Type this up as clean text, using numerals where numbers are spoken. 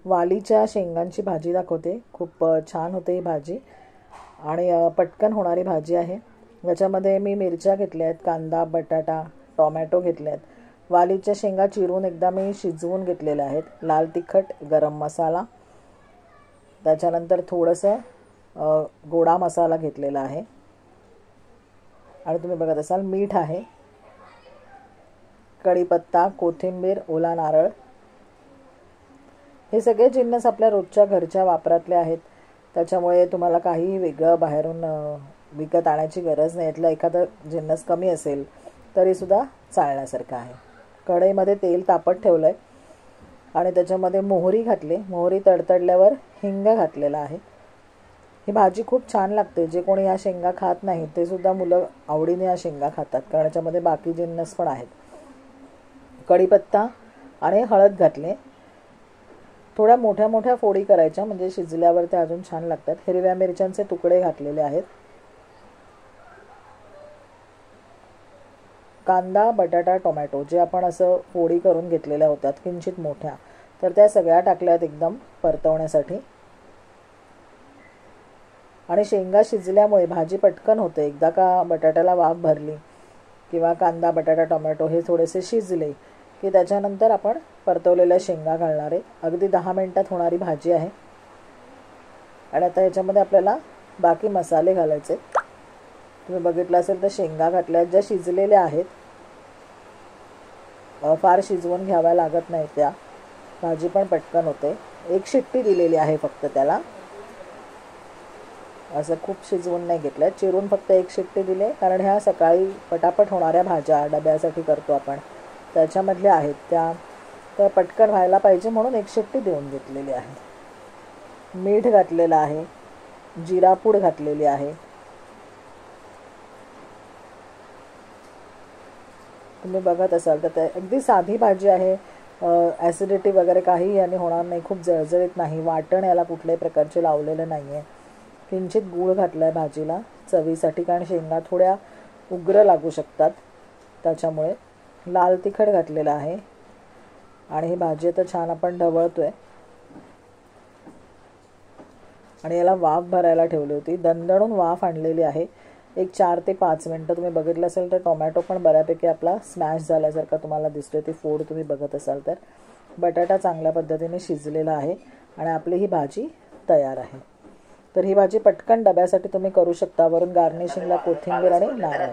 वालीच्या शेंगांची भाजी दाखवते। खूप छान होते ही भाजी आणि पटकन होणारी भाजी आहे। याच्यामध्ये मी मिरच्या घेतल्या आहेत, कांदा, बटाटा, टोमॅटो घेतले आहेत। वालीच्या शेंगा चिरून एकदा मी शिजवून घेतलेल्या आहेत। लाल तिखट, गरम मसाला, त्याच्यानंतर थोडंसं गोडा मसाला घेतलेला आहे आणि तुम्ही बघत असाल मीठ आहे, कढीपत्ता, कोथिंबीर, ओला नारळ। हे सगळे जिन्नस आपल्या रोजच्या घरच्या वापरातले आहेत, त्याच्यामुळे तुम्हाला काही वेगळं बाहेरून विकत आणायची गरज नाही। यातला एखादा जिन्नस कमी असेल तरीसुद्धा चालण्यासारखं आहे। कढईमध्ये तेल तापत ठेवलं आहे आणि त्याच्यामध्ये मोहरी घातली। मोहरी तडतडल्यावर हिंग घातलेला आहे। ही भाजी खूप छान लागते। जे कोणी या शेंगा खात नाही ते सुद्धा मुलं आवडीने या शेंगा खातात, कारण याच्यामध्ये बाकी जिन्नस पण आहेत। कढीपत्ता आणि हळद घातले। थोड्या मोठ्या मोठ्या फोडी करायच्या, म्हणजे शिजल्यावर ते अजून छान लागतात। हिरव्या मिरच्यांचे तुकडे घातलेले आहेत। कांदा, बटाटा, टोमॅटो जे आपण असं फोडी करून घेतलेल्या होत्या किंचित मोठ्या, तर त्या सगळ्या टाकल्यात एकदम परतवण्यासाठी। आणि शेंगा शिजल्यामुळे भाजी पटकन होते। एकदा का बटाट्याला वाफ भरली किंवा कांदा, बटाटा, टोमॅटो हे थोडेसे शिजले की त्याच्यानंतर आपण परतवलेल्या शेंगा घालणार आहे। अगदी 10 मिनिटात होणारी भाजी आहे। आणि आता याच्यामध्ये आपल्याला बाकी मसाले घालायचे। तुम्ही बघितलं असेल तर शेंगा घातल्या ज्या शिजलेल्या आहेत, फार शिजवून घ्याव्या लागत नाही, त्या भाजी पण पटकन होते। एक शिट्टी दिलेली आहे फक्त त्याला, असं खूप शिजवून नाही घेतलं, चिरून फक्त एक शिट्टी दिली, कारण ह्या सकाळी पटापट होणाऱ्या भाज्या डब्यासाठी करतो आपण, त्याच्यामधल्या आहेत त्या, तर पटकन व्हायला पाहिजे म्हणून एक शिट्टी देऊन घेतलेली आहे। मीठ घातलेलं आहे, जिरापूड घातलेली आहे। तुम्ही बघत असाल तर ते अगदी साधी भाजी आहे। ॲसिडिटी वगैरे काही याने होणार नाही, खूप जळजळीत नाही। वाटण याला कुठल्याही प्रकारचे लावलेलं नाही आहे। किंचित गूळ घातला आहे भाजीला चवीसाठी, कारण शेंगा थोड्या उग्र लागू शकतात, त्याच्यामुळे लाल तिखट घातलेलं आहे। आणि ही भाजी आता छान आपण ढवळतोय आणि याला वाफ भरायला ठेवली होती। दणदणून वाफ आणलेली आहे। एक 4 ते 5 मिनटं। तुम्ही बघितलं असेल तर टोमॅटो पण बऱ्यापैकी आपला स्मॅश झाल्यासारखा तुम्हाला दिसतोय, ती फोड तुम्ही बघत असाल तर। बटाटा चांगल्या पद्धतीने शिजलेला आहे आणि आपली ही भाजी तयार आहे। तर ही भाजी पटकन डब्यासाठी तुम्ही करू शकता। वरून गार्निशिंगला कोथिंबीर आणि नारळ।